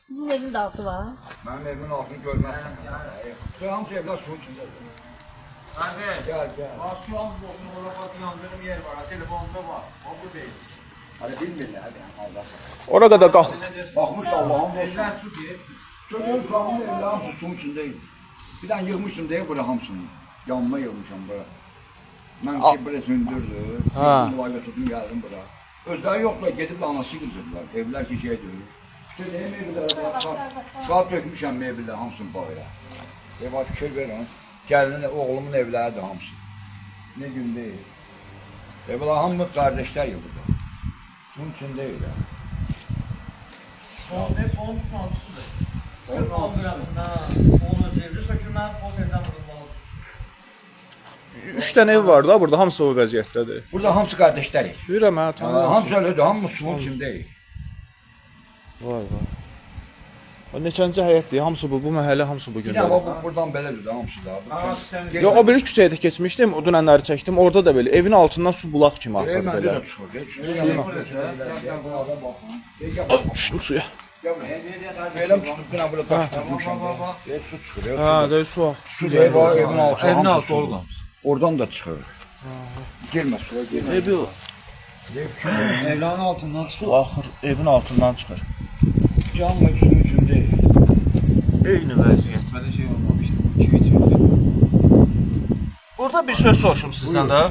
Sizin evin de altı var. Mənim evimin altını görməzsən. Hamısı evlər suyun içindədir. Hadi. Gel gel. Şu an olsun orada bak yandığım yer var. Telefonda var. O bu değil. Hadi bilmirlər hadi Allah. Orada da qalx. Baxmış Allah'ım olsun. Evler su değil. Çocuğun kulağımın evləri hamısı suyun içindeyim. Bir tane yığmışdım diye bura hamısını. Yanma yığmışam bura. Mən ki bura söndürdü. Ha. Mülayqə tutdum gəldim bura. Özləri yoxlar gedib anası qızırdılar. Evlər ki şey deyil. İşte neyim evlər? Saat dökmüşəm mebellər hamısını bağıra. Eva fikir verin. Gəlinin oğlumun evləri də hamısı. Ne gün değil. Evlər hamı kardeşler ya burada. Suyun içindeyim ya. O hep onun Fransızdır. Onun altında. Onun zevri sökülmez. O tezden vurulmalı. 3 dənə ev var da burada, hamısı o vəziyyətdədir. Burada hamısı kardeşlerik. Bilirəm hə, tanıyıram. Hamısı öyledir, hamısı suyun içindeyim. Vay vay. O neçənci həyətdir? Hamısı bu məhəllə hamısı bu Bir gündə. de bak buradan belədir də hamısı da. Bu Yox, o biri küçəyə də keçmişdim, o dünənləri çəkdim. Orada da belə evin altından su bulaq kimi axır Hemen belə. de çıxır. Düşdüm suya. Benim tutup yine burada taştırmışım. Su çıxır. Hə, də su axır. Su da evin altı. Evin hamısı altı su. olmaz. Oradan da çıxır. Girmə suya girmə. Evi Evlerin altından su. su axır, evin altından çıxır. Canlı suyun içindeyim. Eyni vəziyyət. Böyle şey olmamıştı. 2-3 yıldır. Burada bir söz soruşum sizdən də.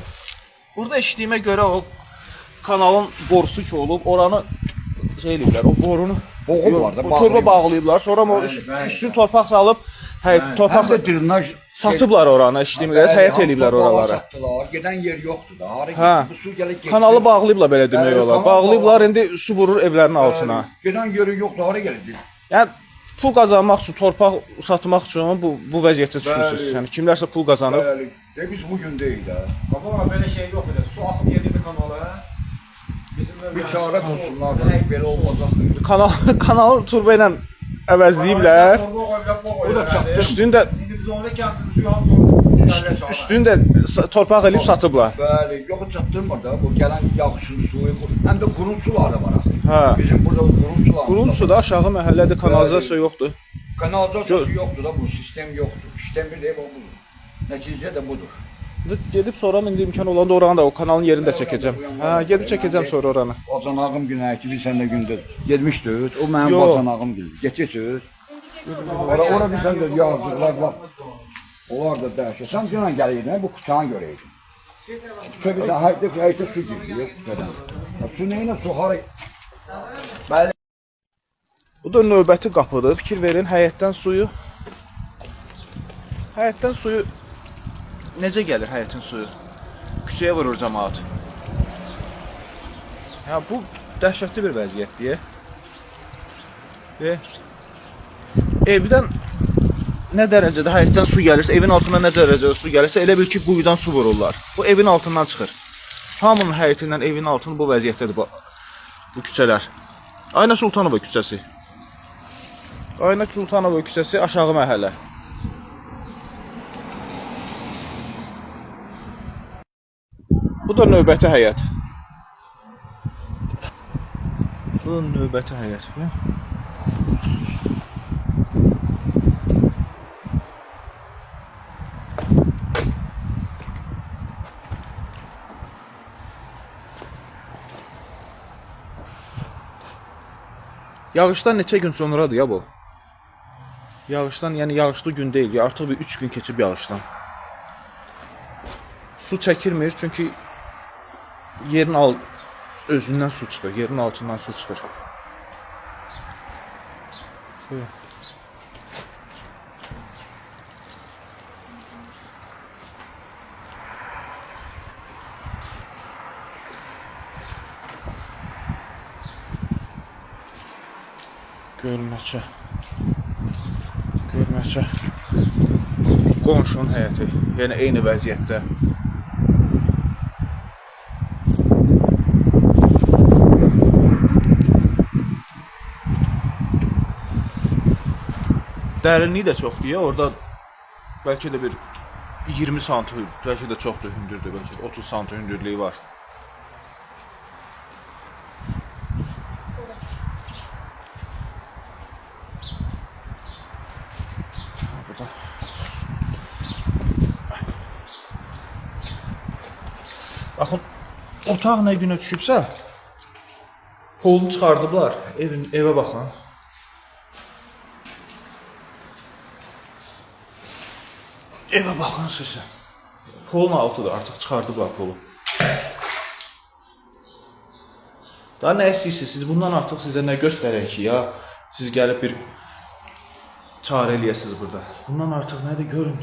Burada eşitdiyimə görə o kanalın borusu ki olub, oranı şey eləyiblər, o borunu Boğublar da, bu torba bağlayıblar. bağlayıblar. Sonra o üstün torpaq salıb, torpaq Həm də dırnaj satıblar oranı, eşitdiyimə görə həyət eləyiblər oraları. Satdılar. Gedən yer yoxdur da. Hara Hə. getdi? Bu su gəlib getdi. Kanalı bağlayıblar belə demək Bəli, olar. kanal Bağlayıblar, indi su vurur evlərin altına. Gedən yeri yoxdur. Hara gələcək? Yəni pul qazanmaq üçün, torpaq satmaq üçün bu vəziyyətə düşürsüz. Bəli. Yəni kimlərsə pul qazanıb. Bəli. De biz bugün deyil ha. Baba böyle şey yok öyle. Su akıp yedirdi kanala. Bizim Bir çare bulsunlar da belə olmazaq. Kanalı turba ilə əvəzləyiblər. O da çatdı. Üstündə Şimdi biz onu kendimiz yuhan üstündə torpaq elib satıblar. Bəli, yox çatdırmır da bu gələn yağışın suyu, həm də qurun sular da var axı. Hə. Bizim burada qurun sular. Qurun suda aşağı məhəllədə kanalizasiya yoxdur. Kanalizasiyası yoxdur da bu sistem yoxdur. Sistem bir də bu budur. Nəticə də budur. Gedib sonra indi imkan olanda oranı da o kanalın yerini də çəkəcəm. Hə, gedib çəkəcəm sonra oranı. Bacanağım günə ki bir səndə gündə getmişdir. O mənim Yox. bacanağım günü. Keçəsiz. Ora bir səndə yazdılar bax. Onlar da dəhşət. Sən günə gəlirdin, bu kuçağın görəydin. Çünki hayda su girir. Su nəyinə su hara? Bəli. Bu da növbəti qapıdır. Fikir verin, həyətdən suyu. Həyətdən suyu necə gəlir həyətin suyu? Küçəyə vurur cəmaət. Ya bu dəhşətli bir vəziyyətdir. Və evdən nə dərəcədə həyətdən su gəlirsə, evin altına nə dərəcədə su gəlirsə, elə bil ki, quyudan su vururlar. Bu evin altından çıxır. Hamının həyətindən evin altını bu vəziyyətdədir bu küçələr. Ayna Sultanova küçəsi. Ayna Sultanova küçəsi aşağı məhəllə. Bu da növbəti həyət. Bu da növbəti həyət. Yağışdan neçə gün sonradır ya bu? Yağışdan, yəni yağışlı gün deyil. Artıq bir 3 gün keçib yağışdan. Su çəkilmir çünki yerin özündən su çıxır, yerin altından su çıxır. Buyurun. Gölməçə. Gölməçə. Qonşunun həyəti, yəni eyni vəziyyətdə. Dərinliyi də çoxdur ya, orada bəlkə də bir 20 sm, bəlkə də çoxdur hündürdür, bəlkə 30 sm hündürlüyü var. otaq nə günə düşübsə, polunu çıxardıblar. Evə baxın. Evə baxın sizə. Polun altıdır, artıq çıxardıblar polu. Daha nə istəyirsiniz? Siz bundan artıq sizə nə göstərək ki, ya siz gəlib bir çarə eləyəsiniz burada. Bundan artıq nədir görün.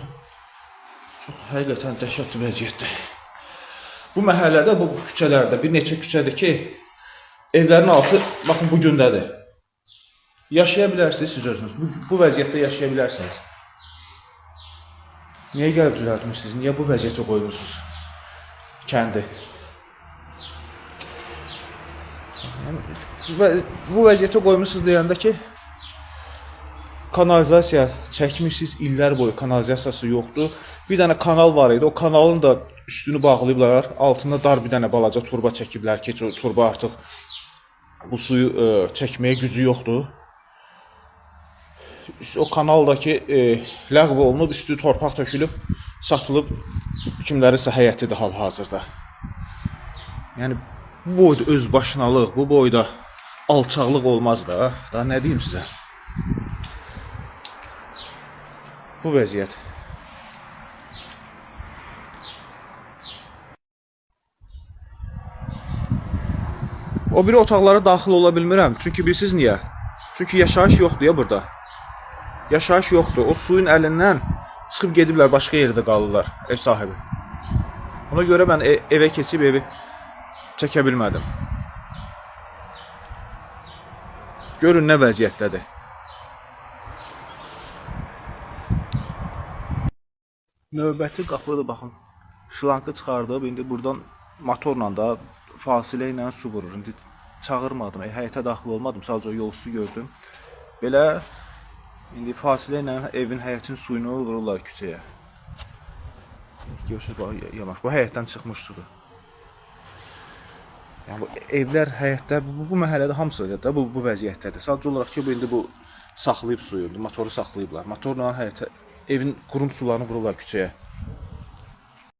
Çox həqiqətən dəhşətli vəziyyətdir. Bu məhəllədə, bu küçələrdə, bir neçə küçədir ki, evlərin altı, baxın, bu gündədir. Yaşaya bilərsiniz siz özünüz. Bu vəziyyətdə yaşaya bilərsiniz. Niyə gəlib düzəltmişsiniz? Niyə bu vəziyyətə qoyursunuz kəndi? Bu vəziyyətə qoymuşsunuz deyəndə ki, kanalizasiya çəkmişsiniz, illər boyu kanalizasiyası yoxdur. Bir dənə kanal var idi, o kanalın da üstünü bağlayıblar, altında dar bir dənə balaca turba çəkiblər ki, o turba artıq bu suyu çəkməyə gücü yoxdur. O kanaldakı ləğv olunub, üstü torpaq tökülüb, satılıb, kimlərinsə həyətidir hal-hazırda. Yəni, bu boyda özbaşınalıq, bu boyda alçaqlıq olmaz da. Daha nə deyim sizə? Bu vəziyyət. O biri otaqlara daxil ola bilmirəm. Çünki bilirsiniz niyə? Çünki yaşayış yoxdur ya burada. Yaşayış yoxdur. O suyun əlindən çıxıb gediblər, başqa yerdə qalırlar ev sahibi. Ona görə mən evə keçib evi çəkə bilmədim. Görün nə vəziyyətdədir. Növbəti qapıdır, baxın. Şlankı çıxardıb, indi buradan motorla da fasilə ilə su vurur. İndi çağırmadım, həyətə daxil olmadım, sadəcə yol üstü gördüm. Belə, indi fasilə ilə evin, həyətin suyunu vururlar küçəyə. Görsək, bu həyətdən çıxmış sudur. Yəni, bu evlər, həyətlər, bu məhəllədə hamısı da bu vəziyyətdədir. Sadəcə olaraq ki, indi bu saxlayıb suyu, motoru saxlayıblar. Motorla həyətə, evin qurun sularını vururlar küçəyə.